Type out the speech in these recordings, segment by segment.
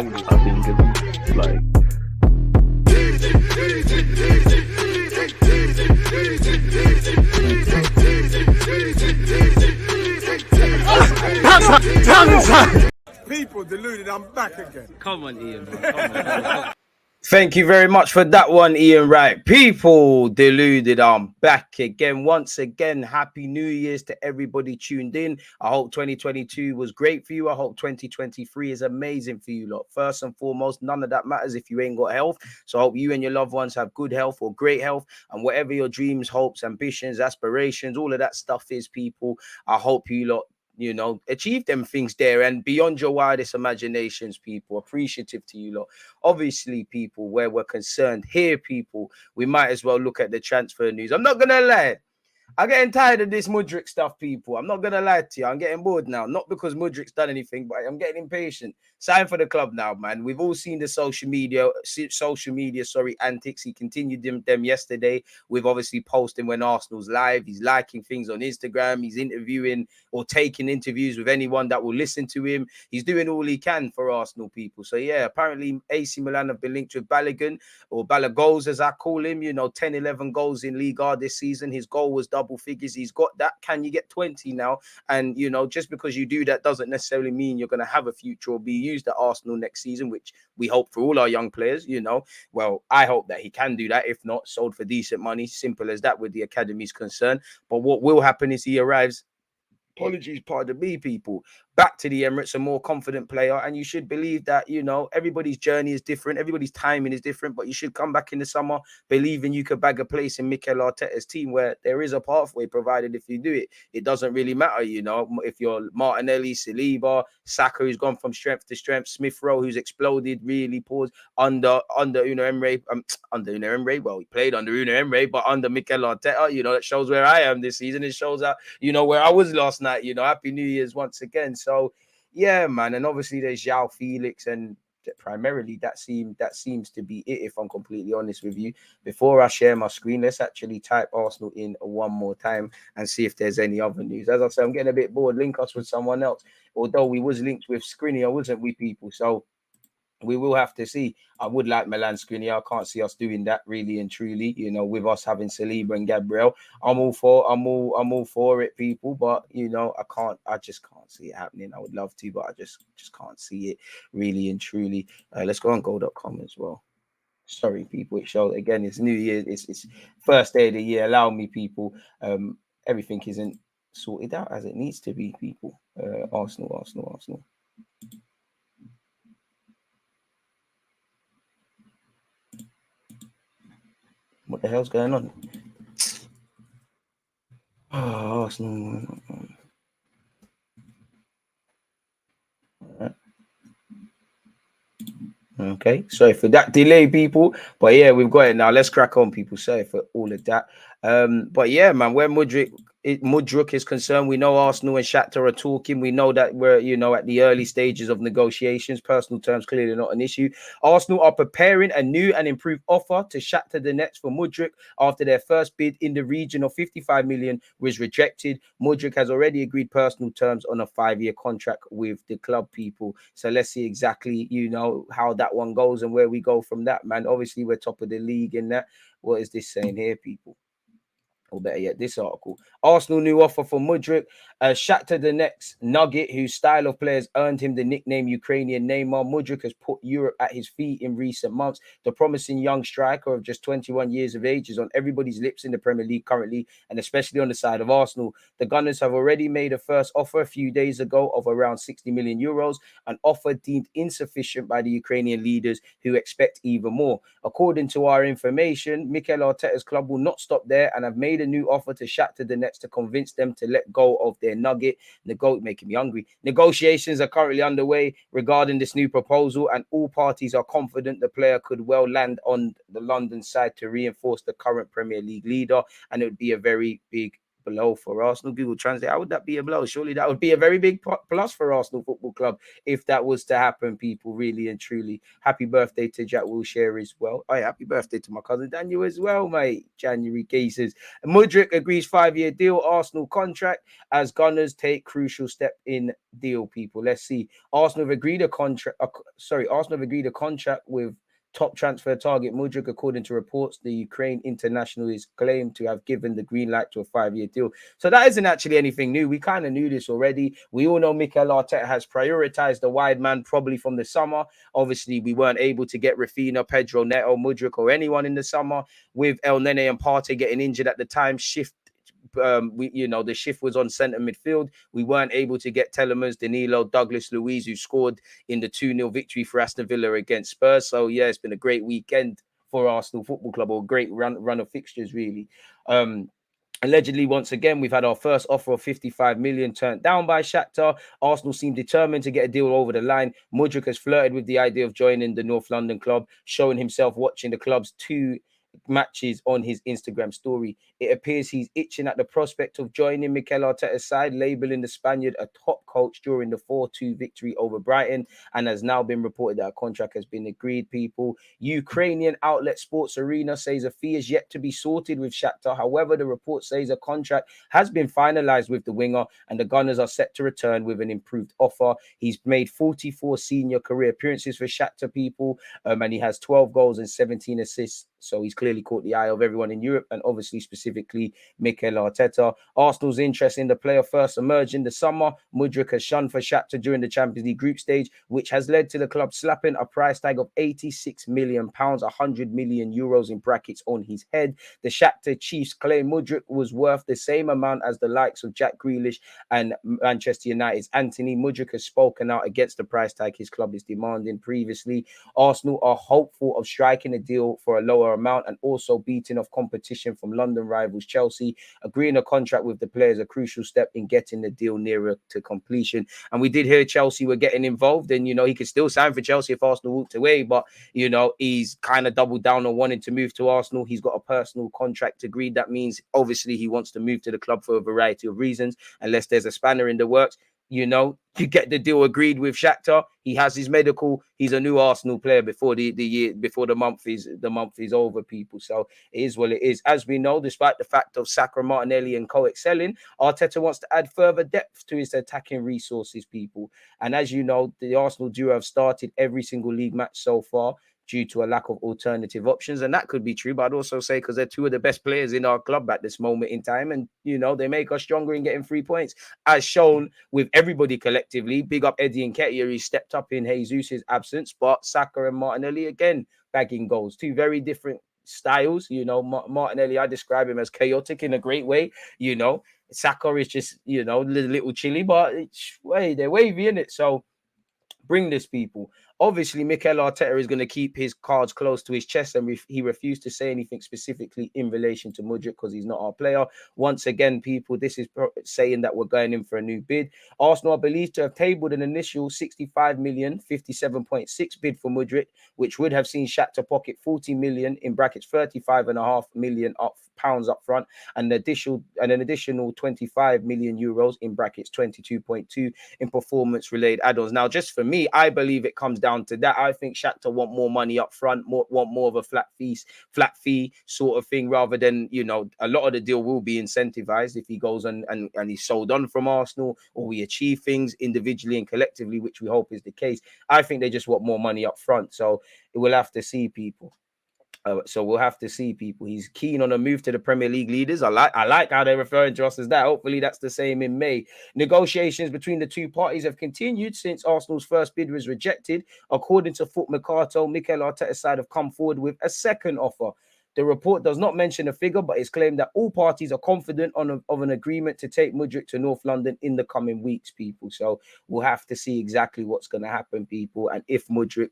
defenders have been given. Like, people deluded, I'm back again. Come on, Ian, bro. Come on. Thank you very much for that one, Ian Wright. People deluded, I'm back again. Once again, happy New Year's to everybody tuned in. I hope 2022 was great for you. I hope 2023 is amazing for you lot. First and foremost, none of that matters if you ain't got health. So I hope you and your loved ones have good health or great health. And whatever your dreams, hopes, ambitions, aspirations, all of that stuff is, people, I hope you lot, you know, achieve them things there and beyond your wildest imaginations, people. Appreciative to you lot. Obviously, people, where we're concerned here, people, we might as well look at the transfer news. I'm not gonna lie, I'm getting tired of this Mudryk stuff, people. I'm not going to lie to you. I'm getting bored now. Not because Mudryk's done anything, but I'm getting impatient. Sign for the club now, man. We've all seen the social media, antics. He continued them yesterday with obviously posting when Arsenal's live. He's liking things on Instagram. He's interviewing or taking interviews with anyone that will listen to him. He's doing all he can for Arsenal, people. So, yeah, apparently AC Milan have been linked with Balogun, or Balogun, as I call him. You know, 10, 11 goals in Liga this season. His goal was double figures. He's got that. Can you get 20 now? And, you know, just because you do that doesn't necessarily mean you're going to have a future or be used at Arsenal next season, which we hope for all our young players, you know. Well, I hope that he can do that. If not, sold for decent money. Simple as that with the academy's concerned. But what will happen is he arrives, apologies, pardon me, people, back to the Emirates, a more confident player. And you should believe that, you know, everybody's journey is different. Everybody's timing is different. But you should come back in the summer believing you could bag a place in Mikel Arteta's team where there is a pathway, provided if you do it. It doesn't really matter, you know, if you're Martinelli, Saliba, Saka, who's gone from strength to strength, Smith Rowe, who's exploded, really paused under Unai Emery. Under Unai Emery, well, he played under Unai Emery, but under Mikel Arteta, you know, that shows where I am this season. It shows that, you know, where I was last night, you know. Happy New Year's once again. So, yeah, man. And obviously there's Joao Felix, and primarily that seems to be it, if I'm completely honest with you. Before I share my screen, let's actually type Arsenal in one more time and see if there's any other news. As I said, I'm getting a bit bored. Link us with someone else. Although we was linked with Skriniar, wasn't we, people? So we will have to see. I would like Milan Skriniar. I can't see us doing that, really and truly. You know, with us having Saliba and Gabriel, I'm all for it, people. But you know, I just can't see it happening. I would love to, but I just can't see it, really and truly. Let's go on goal.com as well. Sorry, people. It shows again. It's New Year. It's first day of the year. Allow me, people. Everything isn't sorted out as it needs to be, people. Arsenal. What the hell's going on? Oh, Arsenal. Okay, sorry for that delay, people. But yeah, we've got it now. Let's crack on, people. Sorry for all of that. But yeah, man, where Mudryk is concerned, we know Arsenal and Shakhtar are talking. We know that we're, you know, at the early stages of negotiations. Personal terms clearly not an issue. Arsenal are preparing a new and improved offer to Shakhtar Donetsk for Mudryk after their first bid in the region of 55 million was rejected. Mudryk has already agreed personal terms on a 5-year contract with the club, people. So let's see exactly, you know, how that one goes and where we go from that, man. Obviously, we're top of the league in that. What is this saying here, people? Or better yet, this article. Arsenal new offer for Mudryk. Shakhtar Donetsk Nugget, whose style of players earned him the nickname Ukrainian Neymar. Mudryk has put Europe at his feet in recent months. The promising young striker of just 21 years of age is on everybody's lips in the Premier League currently, and especially on the side of Arsenal. The Gunners have already made a first offer a few days ago of around 60 million euros, an offer deemed insufficient by the Ukrainian leaders, who expect even more. According to our information, Mikel Arteta's club will not stop there and have made a new offer to Shakhtar Donetsk to convince them to let go of their nugget. Making me hungry. Negotiations are currently underway regarding this new proposal, and all parties are confident the player could well land on the London side to reinforce the current Premier League leader, and it would be a very big blow for Arsenal. Google Translate, how would that be a blow? Surely that would be a very big plus for Arsenal Football Club if that was to happen, people, really and truly. Happy birthday to Jack Wilshere as well. Oh, yeah, happy birthday to my cousin Daniel as well, mate. January cases. Mudryk agrees 5-year deal, Arsenal contract, as Gunners take crucial step in deal, people. Let's see. Arsenal have agreed a contract. Arsenal have agreed a contract with top transfer target Mudryk, according to reports. The Ukraine international is claimed to have given the green light to a 5-year deal. So that isn't actually anything new. We kind of knew this already. We all know Mikel Arteta has prioritized the wide man probably from the summer. Obviously, we weren't able to get Rafinha, Pedro Neto, Mudryk, or anyone in the summer, with El Nene and Partey getting injured at the time. The shift was on centre midfield. We weren't able to get Telemans, Danilo, Douglas Luiz, who scored in the 2-0 victory for Aston Villa against Spurs. So yeah, it's been a great weekend for Arsenal Football Club, or a great run of fixtures, really. Allegedly, once again, we've had our first offer of 55 million turned down by Shakhtar. Arsenal seem determined to get a deal over the line. Mudryk has flirted with the idea of joining the North London club, showing himself watching the club's 2 matches on his Instagram story. It appears he's itching at the prospect of joining Mikel Arteta's side, labeling the Spaniard a top coach during the 4-2 victory over Brighton, and has now been reported that a contract has been agreed, people. Ukrainian outlet Sports Arena says a fee is yet to be sorted with Shakhtar. However, the report says a contract has been finalized with the winger, and the Gunners are set to return with an improved offer. He's made 44 senior career appearances for Shakhtar, people, and he has 12 goals and 17 assists. So he's clearly caught the eye of everyone in Europe, and obviously specifically Mikel Arteta. Arsenal's interest in the player first emerged in the summer. Mudryk has shunned for Shakhtar during the Champions League group stage, which has led to the club slapping a price tag of £86 million, 100 million euros in brackets on his head. The Shakhtar chiefs claim Mudryk was worth the same amount as the likes of Jack Grealish and Manchester United's Anthony. Mudryk has spoken out against the price tag his club is demanding previously. Arsenal are hopeful of striking a deal for a lower amount and also beating off competition from London rivals Chelsea. Agreeing a contract with the player is a crucial step in getting the deal nearer to completion. And we did hear Chelsea were getting involved, and he could still sign for Chelsea if Arsenal walked away, but he's kind of doubled down on wanting to move to Arsenal. He's got a personal contract agreed. That means obviously he wants to move to the club for a variety of reasons, unless there's a spanner in the works. You get the deal agreed with Shakhtar. He has his medical. He's a new Arsenal player before the month is over, people. So it is what it is. As we know, despite the fact of Saka, Martinelli, and Co excelling, Arteta wants to add further depth to his attacking resources, people. And as you know, the Arsenal duo have started every single league match so far due to a lack of alternative options. And that could be true, but I'd also say because they're 2 of the best players in our club at this moment in time. And, they make us stronger in getting 3 points, as shown with everybody collectively. Big up Eddie Nketiah, he stepped up in Jesus' absence, but Saka and Martinelli, again, bagging goals. 2 very different styles. Martinelli, I describe him as chaotic in a great way. Saka is just, little chilly, but they're wavy, in it. So bring this, people. Obviously, Mikel Arteta is going to keep his cards close to his chest, and he refused to say anything specifically in relation to Mudryk because he's not our player. Once again, people, this is saying that we're going in for a new bid. Arsenal are believed to have tabled an initial 65 million, 57.6 bid for Mudryk, which would have seen Shakhtar pocket 40 million in brackets 35.5 million pounds up front, and an additional 25 million euros in brackets 22.2 in performance-related add-ons. Now, just for me, I believe it comes down to that. I think Shakhtar want more money up front, want more of a flat fee sort of thing, rather than, a lot of the deal will be incentivized if he goes and he's sold on from Arsenal, or we achieve things individually and collectively, which we hope is the case. I think they just want more money up front. So we'll have to see, people. We'll have to see, people. He's keen on a move to the Premier League leaders. I like how they're referring to us as that. Hopefully that's the same in May. Negotiations between the 2 parties have continued since Arsenal's first bid was rejected. According to Foot Mercato, Mikel Arteta's side have come forward with a second offer. The report does not mention a figure, but it's claimed that all parties are confident of an agreement to take Mudryk to North London in the coming weeks, people. So we'll have to see exactly what's going to happen, people, and if Mudryk,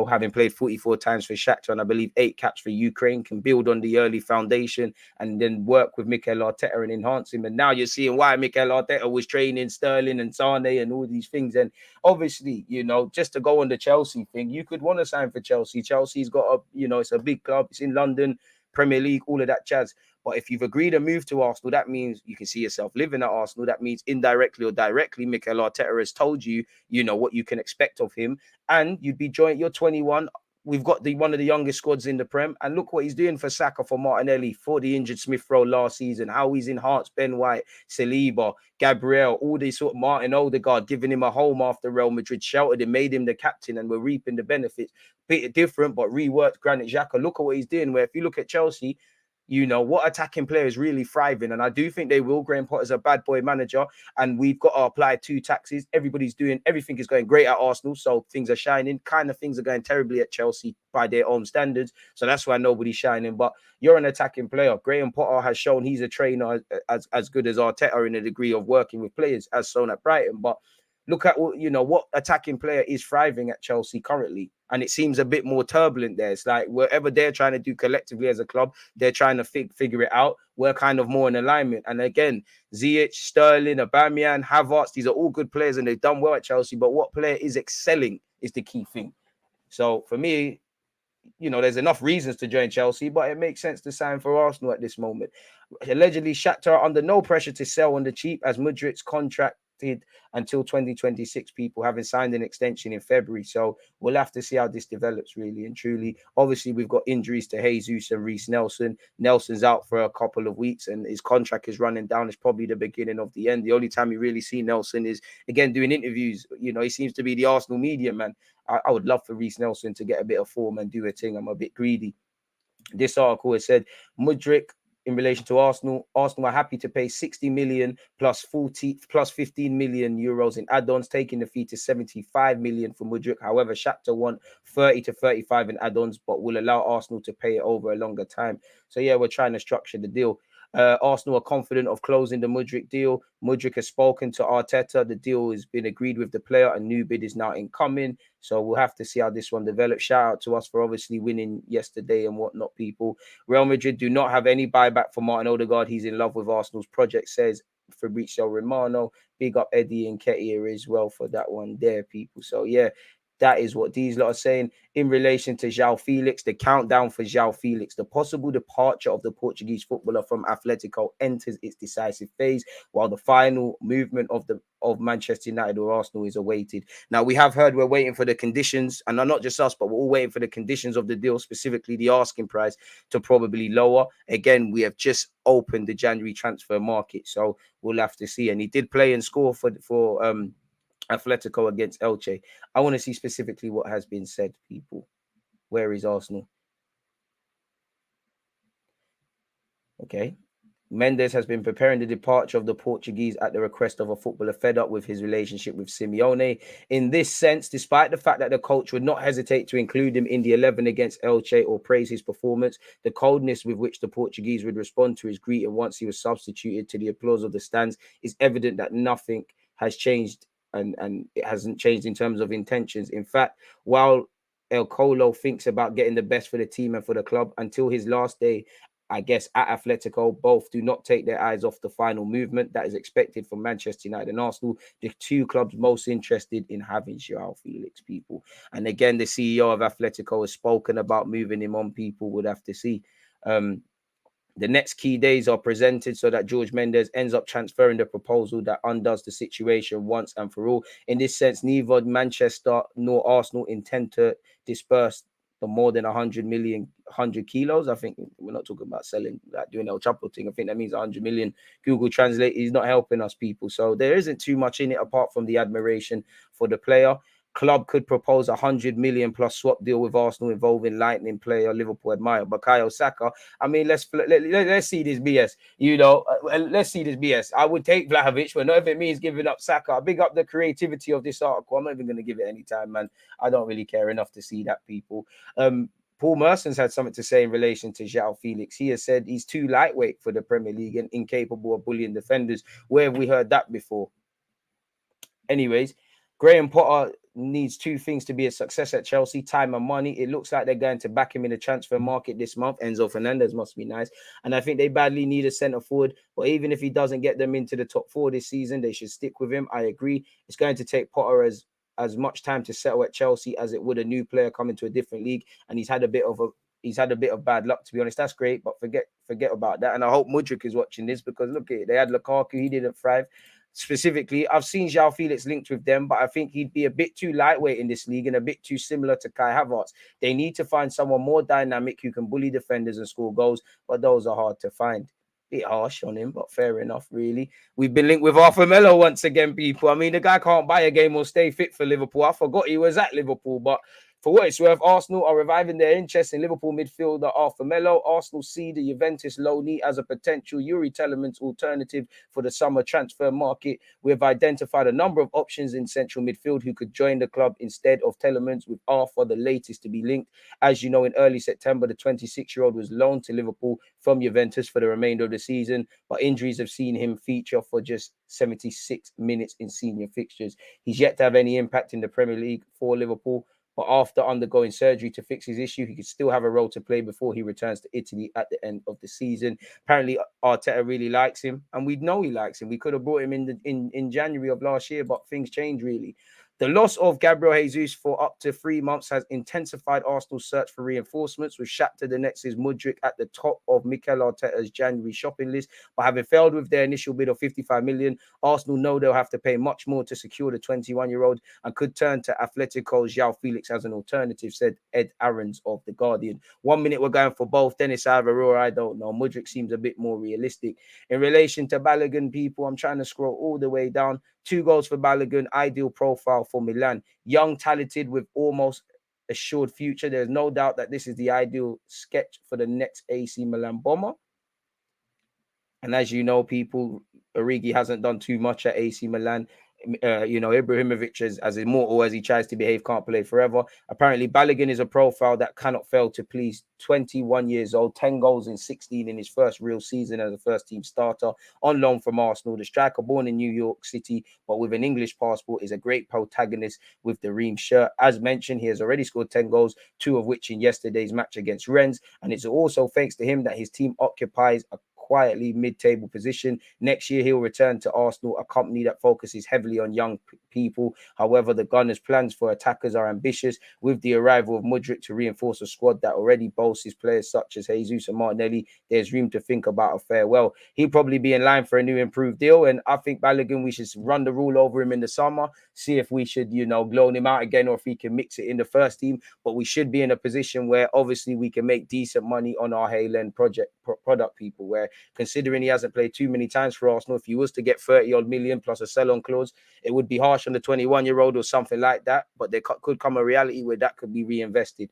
having played 44 times for Shakhtar and I believe 8 caps for Ukraine, can build on the early foundation and then work with Mikel Arteta and enhance him. And now you're seeing why Mikel Arteta was training Sterling and Sane and all these things. And obviously, just to go on the Chelsea thing, you could want to sign for Chelsea. Chelsea's got it's a big club. It's in London, Premier League, all of that jazz. But if you've agreed a move to Arsenal, that means you can see yourself living at Arsenal. That means indirectly or directly, Mikel Arteta has told you, you know, what you can expect of him. And you'd be joint, you're 21. We've got one of the youngest squads in the Prem. And look what he's doing for Saka, for Martinelli, for the injured Smith Rowe last season, how he's enhanced Ben White, Saliba, Gabriel, all these sort of Martin Odegaard, giving him a home after Real Madrid sheltered him, made him the captain, and we're reaping the benefits. Bit different, but reworked Granit Xhaka. Look at what he's doing, where if you look at Chelsea, you know, what attacking player is really thriving. And I do think they will. Graham Potter's a bad boy manager, and we've got to apply 2 taxes. Everybody's doing, everything is going great at Arsenal, so things are shining. Kind of things are going terribly at Chelsea by their own standards. So that's why nobody's shining. But you're an attacking player. Graham Potter has shown he's a trainer as good as Arteta in a degree of working with players, as shown at Brighton. But look at, you know, what attacking player is thriving at Chelsea currently. And it seems a bit more turbulent there. It's like whatever they're trying to do collectively as a club, they're trying to figure it out. We're kind of more in alignment. And again, Ziyech, Sterling, Aubameyang, Havertz, these are all good players and they've done well at Chelsea. But what player is excelling is the key thing. So for me, you know, there's enough reasons to join Chelsea, but it makes sense to sign for Arsenal at this moment. Allegedly, Shakhtar are under no pressure to sell on the cheap, as Mudryk's contract until 2026, people having signed an extension in February. So we'll have to see how this develops, really and truly. Obviously, we've got injuries to Jesus and Reece Nelson. Nelson's out for a couple of weeks and his contract is running down. It's probably the beginning of the end. The only time you really see Nelson is, again, doing interviews. You know, he seems to be the Arsenal media man. I would love for Reece Nelson to get a bit of form and do a thing. I'm a bit greedy. This article has said Mudryk, in relation to Arsenal are happy to pay 60 million plus 15 million euros in add-ons, taking the fee to 75 million for Mudryk. However, Shakhtar want 30 to 35 in add-ons, but will allow Arsenal to pay it over a longer time. So yeah, we're trying to structure the deal. Arsenal are confident of closing the Mudryk deal. Mudryk has spoken to Arteta. The deal has been agreed with the player. A new bid is now incoming. So we'll have to see how this one develops. Shout out to us for obviously winning yesterday and whatnot, people. Real Madrid do not have any buyback for Martin Odegaard. He's in love with Arsenal's project, says Fabrizio Romano. Big up Eddie and Ketia as well for that one there, people. So yeah, that is what these lot are saying. In relation to Joao Felix, the countdown for Joao Felix, the possible departure of the Portuguese footballer from Atletico enters its decisive phase, while the final movement of Manchester United or Arsenal is awaited. Now, we have heard we're waiting for the conditions, and not just us, but we're all waiting for the conditions of the deal, specifically the asking price, to probably lower. Again, we have just opened the January transfer market, so we'll have to see. And he did play and score for Atletico against Elche. I want to see specifically what has been said, people. Where is Arsenal? Okay. Mendes has been preparing the departure of the Portuguese at the request of a footballer fed up with his relationship with Simeone. In this sense, despite the fact that the coach would not hesitate to include him in the 11 against Elche or praise his performance, the coldness with which the Portuguese would respond to his greeting once he was substituted to the applause of the stands is evident that nothing has changed, and it hasn't changed in terms of intentions. In fact, while El Colo thinks about getting the best for the team and for the club, until his last day, I guess, at Atletico, both do not take their eyes off the final movement that is expected from Manchester United and Arsenal, the two clubs most interested in having Joao Felix, people. And again, the CEO of Atletico has spoken about moving him on. People would have to see. The next key days are presented so that George Mendes ends up transferring the proposal that undoes the situation once and for all. In this sense, neither Manchester nor Arsenal intend to disperse the more than 100 kilos. I think we're not talking about selling, like doing El Chapo thing. I think that means 100 million. Google Translate is not helping us, people. So there isn't too much in it apart from the admiration for the player. Club could propose 100 million plus swap deal with Arsenal involving Lightning player Liverpool admirer Bukayo Saka. I mean, let's see this BS. You know, let's see this BS. I would take Vlahovic, but not if it means giving up Saka. Big up the creativity of this article. I'm not even going to give it any time, man. I don't really care enough to see that, people. Paul Merson's had something to say in relation to Joao Felix. He has said he's too lightweight for the Premier League and incapable of bullying defenders. Where have we heard that before? Anyways, Graham Potter needs two things to be a success at Chelsea: time and money. It looks like they're going to back him in the transfer market this month. Enzo Fernandez must be nice. And I think they badly need a centre forward. But even if he doesn't get them into the top 4 this season, they should stick with him. I agree. It's going to take Potter as much time to settle at Chelsea as it would a new player coming to a different league. And he's had a bit of he's had a bit of bad luck, to be honest. That's great, but forget about that. And I hope Mudryk is watching this, because look at it, they had Lukaku, he didn't thrive. Specifically, I've seen Joao Felix linked with them, but I think he'd be a bit too lightweight in this league and a bit too similar to Kai Havertz. They need to find someone more dynamic who can bully defenders and score goals, but those are hard to find. Bit harsh on him, but fair enough, really. We've been linked with Arthur Melo once again, people. I mean, the guy can't buy a game or stay fit for Liverpool. I forgot he was at Liverpool, but for what it's worth, Arsenal are reviving their interest in Liverpool midfielder Arthur Melo. Arsenal see the Juventus loanee as a potential Yuri Telemans alternative for the summer transfer market. We have identified a number of options in central midfield who could join the club instead of Telemans, with Arthur the latest to be linked. As you know, in early September, the 26-year-old was loaned to Liverpool from Juventus for the remainder of the season, but injuries have seen him feature for just 76 minutes in senior fixtures. He's yet to have any impact in the Premier League for Liverpool, but after undergoing surgery to fix his issue, he could still have a role to play before he returns to Italy at the end of the season. Apparently, Arteta really likes him, and we know he likes him. We could have brought him in January of last year, but things change, really. The loss of Gabriel Jesus for up to 3 months has intensified Arsenal's search for reinforcements, with Shakhtar Donetsk's Mudryk at the top of Mikel Arteta's January shopping list. But having failed with their initial bid of 55 million, Arsenal know they'll have to pay much more to secure the 21-year-old and could turn to Atletico's Joao Felix as an alternative, said Ed Aarons of The Guardian. 1 minute we're going for both. Dennis Alvaro, I don't know. Mudryk seems a bit more realistic. In relation to Balogun, people, I'm trying to scroll all the way down. 2 goals for Balogun, ideal profile for Milan. Young, talented, with almost assured future. There's no doubt that this is the ideal sketch for the next AC Milan bomber. And as you know, people, Origi hasn't done too much at AC Milan. Ibrahimovic, as immortal as he tries to behave, can't play forever. Apparently, Balogun is a profile that cannot fail to please. 21 years old, 10 goals in 16 in his first real season as a first-team starter, on loan from Arsenal. The striker, born in New York City, but with an English passport, is a great protagonist with the Reims shirt. As mentioned, he has already scored 10 goals, 2 of which in yesterday's match against Rennes. And it's also thanks to him that his team occupies a quietly mid-table position. Next year, he'll return to Arsenal, a company that focuses heavily on young people. However, the Gunners' plans for attackers are ambitious, with the arrival of Mudryk to reinforce a squad that already boasts players such as Jesus and Martinelli. There's room to think about a farewell. He'll probably be in line for a new improved deal, and I think Balogun, we should run the rule over him in the summer, see if we should, loan him out again, or if he can mix it in the first team. But we should be in a position where obviously we can make decent money on our Haaland product, people, where considering he hasn't played too many times for Arsenal, if he was to get 30-odd million plus a sell-on clause, it would be harsh on the 21-year-old or something like that. But there could come a reality where that could be reinvested.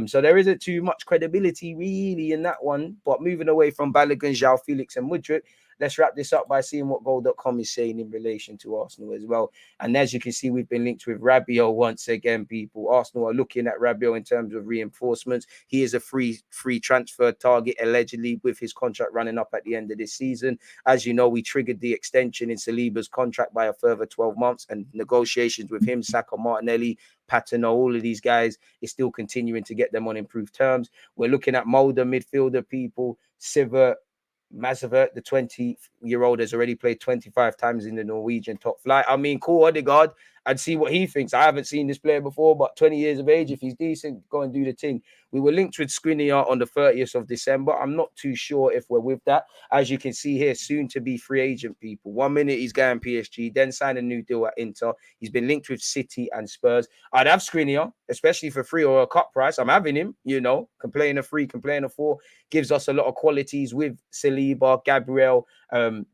So there isn't too much credibility really in that one. But moving away from Balogun, Joao Felix and Mudryk, let's wrap this up by seeing what Goal.com is saying in relation to Arsenal as well. And as you can see, we've been linked with Rabiot once again, people. Arsenal are looking at Rabiot in terms of reinforcements. He is a free transfer target, allegedly, with his contract running up at the end of this season. As you know, we triggered the extension in Saliba's contract by a further 12 months, and negotiations with him, Saka, Martinelli, Patino, all of these guys is still continuing to get them on improved terms. We're looking at Mulder, midfielder, people. Sivert Mazavert, the 20-year-old, has already played 25 times in the Norwegian top flight. I mean, cool, Odegaard. I'd see what he thinks. I haven't seen this player before, but 20 years of age, if he's decent, go and do the thing. We were linked with Skriniar on the 30th of December. I'm not too sure if we're with that. As you can see here, soon to be free agent, people. 1 minute he's going PSG, then sign a new deal at Inter. He's been linked with City and Spurs. I'd have Skriniar, especially for free or a cut price. I'm having him, can play in a 3, can play in a 4. Gives us a lot of qualities with Saliba, Gabriel,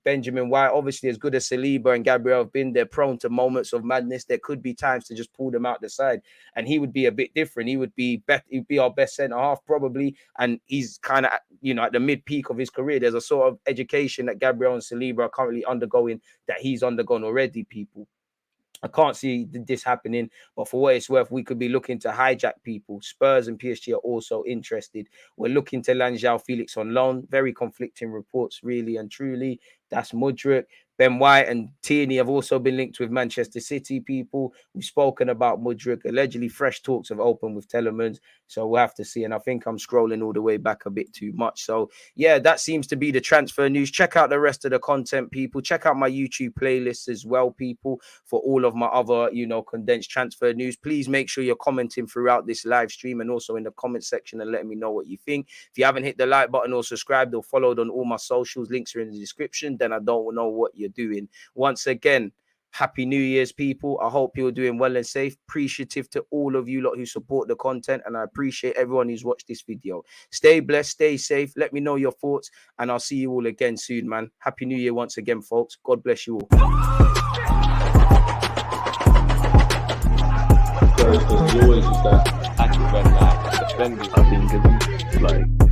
Benjamin White. Obviously, as good as Saliba and Gabriel have been, they're prone to moments of madness. There could be times to just pull them out the side, and he would be a bit different. He would be our best centre half probably, and he's kind of at the mid peak of his career. There's a sort of education that Gabriel and Saliba are currently undergoing that he's undergone already, people. I can't see this happening, but for what it's worth, we could be looking to hijack people. Spurs and PSG are also interested. We're looking to land Joao Felix on loan. Very conflicting reports, really and truly. That's Mudryk. Ben White and Tierney have also been linked with Manchester City people. We've spoken about Mudryk. Allegedly, fresh talks have opened with Telemans. So we'll have to see. And I think I'm scrolling all the way back a bit too much. So, yeah, that seems to be the transfer news. Check out the rest of the content, people. Check out my YouTube playlists as well, people, for all of my other, condensed transfer news. Please make sure you're commenting throughout this live stream and also in the comment section and letting me know what you think. If you haven't hit the like button or subscribed or followed on all my socials, links are in the description, then I don't know what you're doing. Once again, Happy New Year's, people. I hope you're doing well and safe. Appreciative to all of you lot who support the content, and I appreciate everyone who's watched this video. Stay blessed, stay safe. Let me know your thoughts, and I'll see you all again soon, man. Happy New Year once again, folks. God bless you all. It's always just that active red light, defending. I think it's like